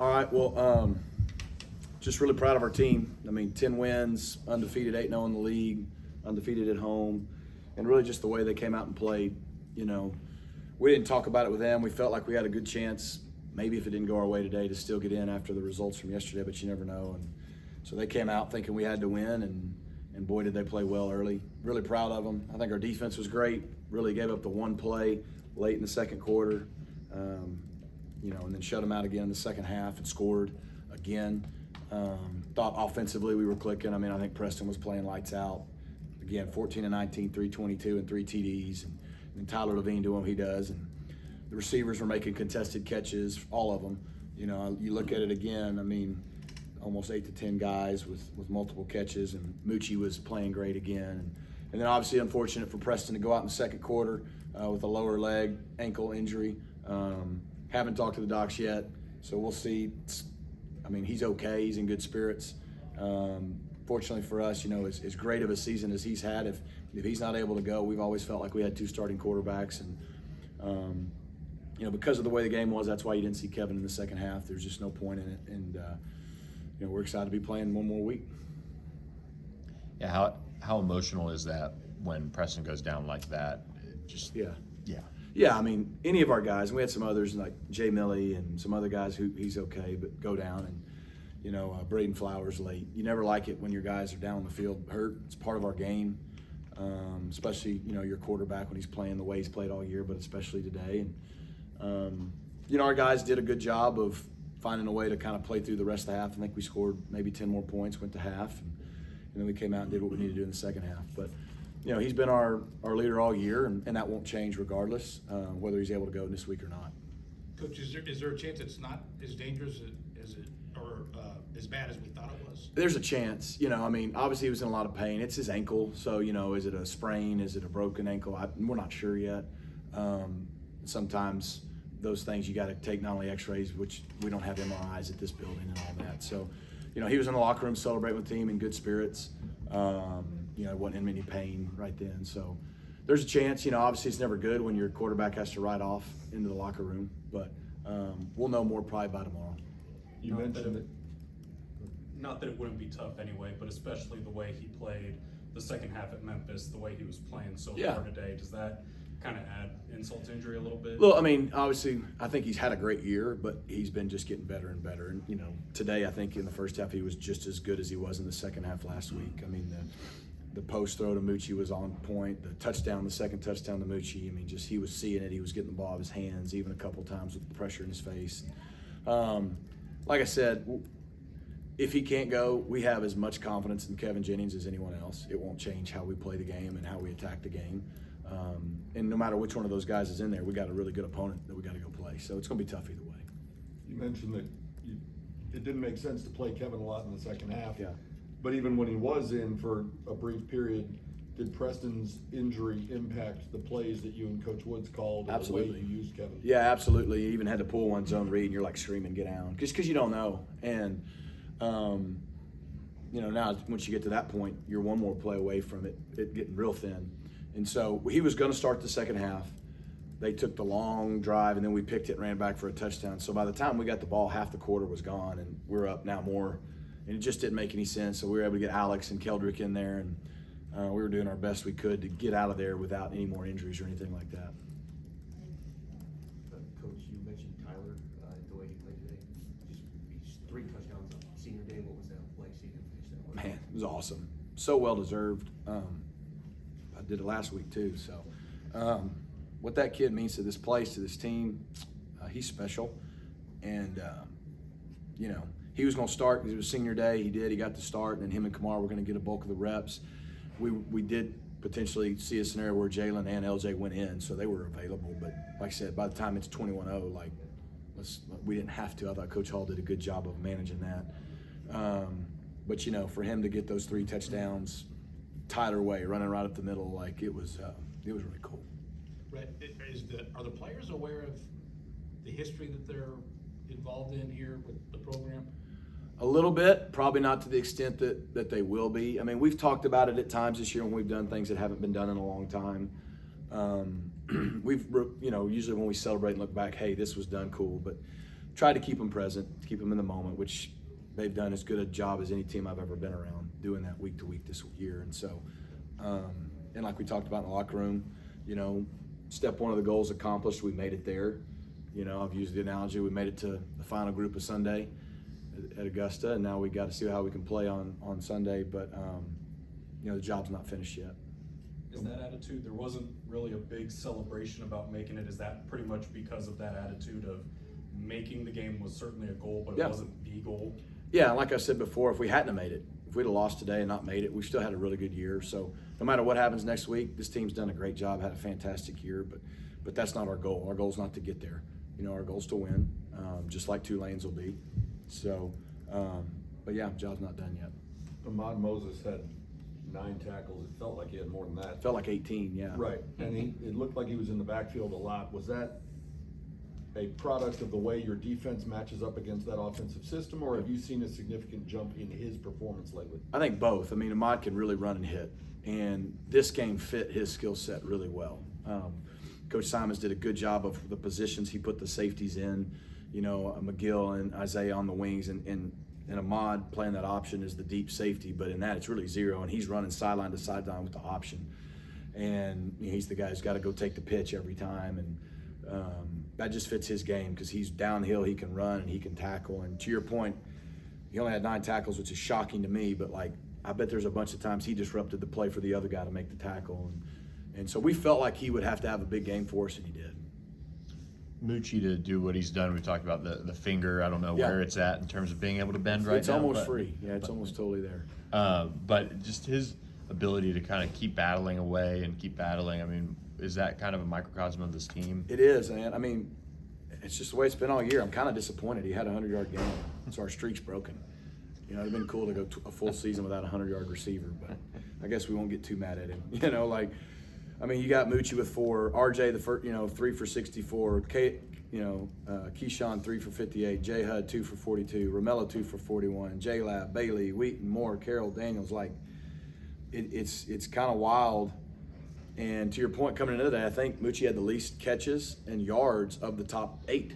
All right, well, just really proud of our team. I mean, 10 wins, undefeated 8-0 in the league, undefeated at home, and really just the way they came out and played. You know, we didn't talk about it with them. We felt like we had a good chance, maybe if it didn't go our way today, to still get in after the results from yesterday, but you never know. And so they came out thinking we had to win, and boy, did they play well early. Really proud of them. I think our defense was great. Really gave up the one play late in the second quarter, and then shut them out again in the second half and scored again. Thought offensively we were clicking. I mean, I think Preston was playing lights out. Again, 14 of 19, 322 and 3 TDs. And Tyler Levine doing what he does. And the receivers were making contested catches, all of them. You know, you look at it again, I mean, almost 8 to 10 guys with multiple catches, and Moochie was playing great again. And then obviously unfortunate for Preston to go out in the second quarter with a lower leg ankle injury. Haven't talked to the docs yet, so we'll see. I mean, he's okay. He's in good spirits. Fortunately for us, you know, as great of a season as he's had, if he's not able to go, we've always felt like we had 2 starting quarterbacks. And, because of the way the game was, that's why you didn't see Kevin in the second half. There's just no point in it. And, we're excited to be playing one more week. Yeah, how emotional is that when Preston goes down like that? Yeah, I mean, any of our guys, and we had some others like Jay Milley and some other guys who he's okay, but go down, and Braden Flowers late. You never like it when your guys are down on the field hurt. It's part of our game, especially your quarterback when he's playing the way he's played all year, but especially today. And our guys did a good job of finding a way to kind of play through the rest of the half. I think we scored maybe 10 more points, went to half, and then we came out and did what we needed to do in the second half. But he's been our leader all year, and that won't change regardless, whether he's able to go this week or not. Coach, is there a chance it's not as dangerous as it or as bad as we thought it was? There's a chance. I mean, obviously he was in a lot of pain. It's his ankle, so, is it a sprain? Is it a broken ankle? We're not sure yet. Sometimes those things you got to take not only x-rays, which we don't have MRIs at this building and all that. So, he was in the locker room celebrating with the team in good spirits. Wasn't in any pain right then. So there's a chance. Obviously it's never good when your quarterback has to ride off into the locker room, but we'll know more probably by tomorrow. You mentioned it. Not that it wouldn't be tough anyway, but especially the way he played the second half at Memphis, the way he was playing so far today. Does that kind of add insult to injury a little bit? Well, I mean, obviously, I think he's had a great year, but he's been just getting better and better. And, today I think in the first half he was just as good as he was in the second half last week. I mean, the post throw to Moochie was on point. The second touchdown to Moochie, I mean, just he was seeing it. He was getting the ball out of his hands even a couple times with the pressure in his face. Like I said, if he can't go, we have as much confidence in Kevin Jennings as anyone else. It won't change how we play the game and how we attack the game. And no matter which one of those guys is in there, we got a really good opponent that we got to go play. So it's going to be tough either way. You mentioned that it didn't make sense to play Kevin a lot in the second half. Yeah. But even when he was in for a brief period, did Preston's injury impact the plays that you and Coach Woods called? Absolutely. The way you used Kevin? Yeah, absolutely. You even had to pull one zone read, and you're like screaming, "Get down!" Just because you don't know. And now once you get to that point, you're one more play away from it getting real thin. And so he was going to start the second half. They took the long drive, and then we picked it and ran back for a touchdown. So by the time we got the ball, half the quarter was gone, and we're up now more. And it just didn't make any sense. So we were able to get Alex and Keldrick in there, and we were doing our best we could to get out of there without any more injuries or anything like that. Coach, you mentioned Tyler, the way he played today. Just 3 touchdowns on senior day. What was that like seeing him finish that one? Man, it was awesome. So well deserved. I did it last week too. So what that kid means to this place, to this team, he's special. And, he was going to start because it was senior day. He did. He got to start, and then him and Kamar were going to get a bulk of the reps. We did potentially see a scenario where Jalen and LJ went in, so they were available. But like I said, by the time it's 21-0, we didn't have to. I thought Coach Hall did a good job of managing that. But for him to get those 3 touchdowns, Tyler way running right up the middle, it was really cool. Rhett, are the players aware of the history that they're involved in here with the program? A little bit, probably not to the extent that they will be. I mean, we've talked about it at times this year when we've done things that haven't been done in a long time. We've, usually when we celebrate and look back, hey, this was done cool, but tried to keep them present, keep them in the moment, which they've done as good a job as any team I've ever been around doing that week to week this year. And so, and like we talked about in the locker room, you know, step one of the goals accomplished, we made it there. You know, I've used the analogy, we made it to the final group of Sunday at Augusta, and now we got to see how we can play on Sunday. But, you know, the job's not finished yet. Is that attitude, there wasn't really a big celebration about making it, is that pretty much because of that attitude of making the game was certainly a goal, but it Yeah. wasn't the goal? Yeah, like I said before, if we hadn't have made it, if we'd have lost today and not made it, we still had a really good year. So no matter what happens next week, this team's done a great job, had a fantastic year, but that's not our goal. Our goal is not to get there. You know, our goal is to win, just like Tulane's will be. So, but yeah, job's not done yet. Ahmad Moses had 9 tackles. It felt like he had more than that. It felt like 18, yeah. Right, and it looked like he was in the backfield a lot. Was that a product of the way your defense matches up against that offensive system, or have you seen a significant jump in his performance lately? I think both. I mean, Ahmad can really run and hit, and this game fit his skill set really well. Coach Simons did a good job of the positions he put the safeties in, you know, McGill and Isaiah on the wings, and Ahmad playing that option is the deep safety, but in that it's really zero, and he's running sideline to sideline with the option. And you know, he's the guy who's got to go take the pitch every time, and that just fits his game because he's downhill, he can run, and he can tackle. And to your point, he only had 9 tackles, which is shocking to me, but like I bet there's a bunch of times he disrupted the play for the other guy to make the tackle. And so we felt like he would have to have a big game for us, and he did. Moochie to do what he's done. We talked about the finger. I don't know Yeah. where it's at in terms of being able to bend right It's now. almost but- free. Yeah, it's almost totally there. But just his ability to kind of keep battling away and keep battling. I mean, is that kind of a microcosm of this team? It is, man. I mean, it's just the way it's been all year. I'm kind of disappointed. He had a 100-yard game, so our streak's broken. You know, it'd been cool to go a full season without a 100-yard receiver, but I guess we won't get too mad at him. You know, like, I mean, you got Moochie with 4, RJ the first, you know, 3 for 64, Keyshawn 3 for 58, J Hud 2 for 42, Romello 2 for 41, J Lab, Bailey, Wheaton, Moore, Carroll, Daniels. Like, it's kind of wild. And to your point, coming into that, I think Moochie had the least catches and yards of the top 8,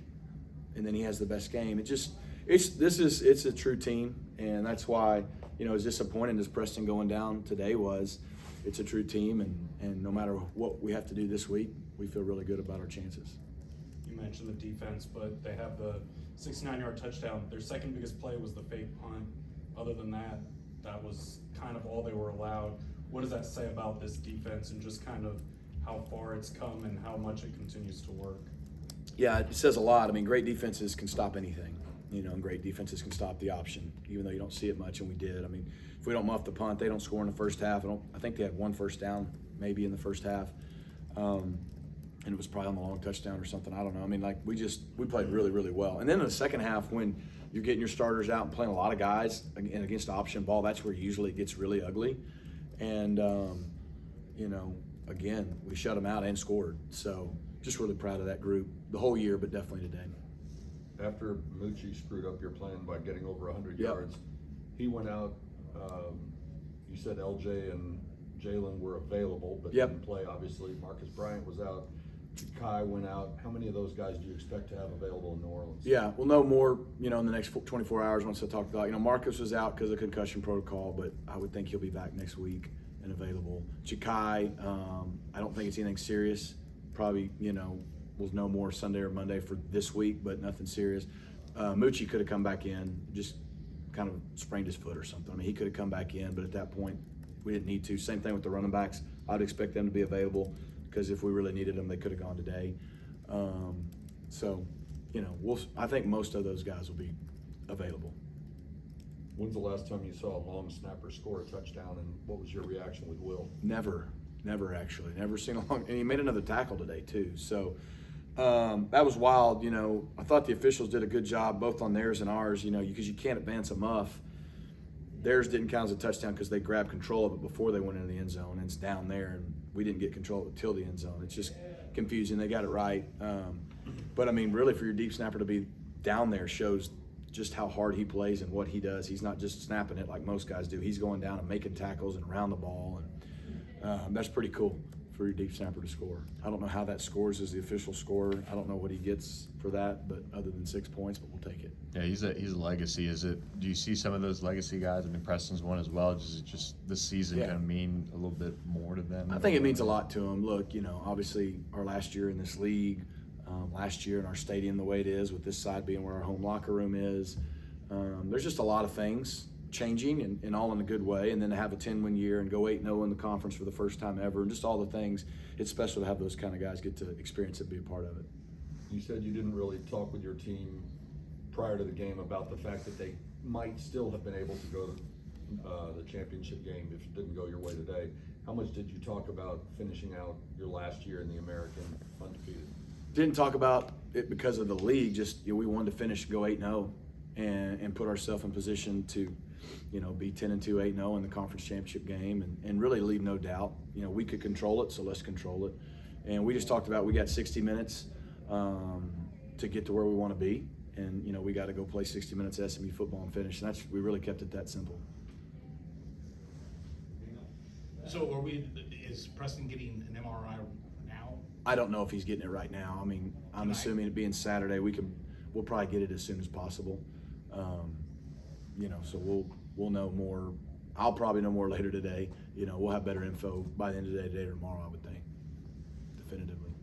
and then he has the best game. It's a true team, and that's why, you know, as disappointing as Preston going down today was, it's a true team, and no matter what we have to do this week, we feel really good about our chances. You mentioned the defense, but they have the 69-yard touchdown. Their second biggest play was the fake punt. Other than that, that was kind of all they were allowed. What does that say about this defense and just kind of how far it's come and how much it continues to work? Yeah, it says a lot. I mean, great defenses can stop anything, you know, and great defenses can stop the option, even though you don't see it much, and we did. I mean, if we don't muff the punt, they don't score in the first half. I think they had 1 first down maybe in the first half, and it was probably on the long touchdown or something. I don't know. I mean, like, we played really, really well. And then in the second half, when you're getting your starters out and playing a lot of guys and against option ball, that's where usually it gets really ugly. And, you know, again, we shut them out and scored. So just really proud of that group the whole year, but definitely today. After Moochie screwed up your plan by getting over 100 Yep. yards, he went out. You said LJ and Jalen were available, but Yep. didn't play, obviously. Marcus Bryant was out. Kai went out. How many of those guys do you expect to have available in New Orleans? Yeah, we'll know more, you know, in the next 24 hours once I talk about, you know, Marcus was out because of concussion protocol, but I would think he'll be back next week and available. Chikai, I don't think it's anything serious. Probably, you know, we'll know more Sunday or Monday for this week, but nothing serious. Moochie could have come back in, just kind of sprained his foot or something. I mean, he could have come back in, but at that point, we didn't need to. Same thing with the running backs. I'd expect them to be available because if we really needed them, they could have gone today. So, you know, I think most of those guys will be available. When's the last time you saw a long snapper score a touchdown, and what was your reaction with Will? Never actually. Never seen a long, and he made another tackle today too. So that was wild. You know, I thought the officials did a good job both on theirs and ours, you know, because you can't advance a muff. Theirs didn't count as a touchdown because they grabbed control of it before they went into the end zone, and it's down there, and we didn't get control of it till the end zone. It's just confusing. They got it right. But I mean, really, for your deep snapper to be down there shows just how hard he plays and what he does. He's not just snapping it like most guys do. He's going down and making tackles and around the ball, and that's pretty cool for your deep snapper to score. I don't know how that scores as the official score. I don't know what he gets for that, but other than 6 points, but we'll take it. Yeah, he's a legacy. Do you see some of those legacy guys? I mean, Preston's one as well. Does it just this season Yeah. kind of mean a little bit more to them? I think it means a lot to him. Look, obviously our last year in this league, last year in our stadium the way it is, with this side being where our home locker room is, there's just a lot of things changing and all in a good way. And then to have a 10-win year and go 8-0 in the conference for the first time ever, and just all the things, it's special to have those kind of guys get to experience it, be a part of it. You said you didn't really talk with your team prior to the game about the fact that they might still have been able to go to the championship game if it didn't go your way today. How much did you talk about finishing out your last year in the American undefeated? Didn't talk about it because of the league, just we wanted to finish, go 8-0 and put ourselves in position to be 10-2, 8-0 in the conference championship game, and really leave no doubt. We could control it, so let's control it. And we just talked about we got 60 minutes to get to where we want to be, and we got to go play 60 minutes of SMU football and finish. And we really kept it that simple. So is Preston getting an MRI now? I don't know if he's getting it right now. I mean, I'm Tonight? assuming it being Saturday, we'll probably get it as soon as possible. So we'll know more. I'll probably know more later today. We'll have better info by the end of the day, today or tomorrow, I would think, definitively.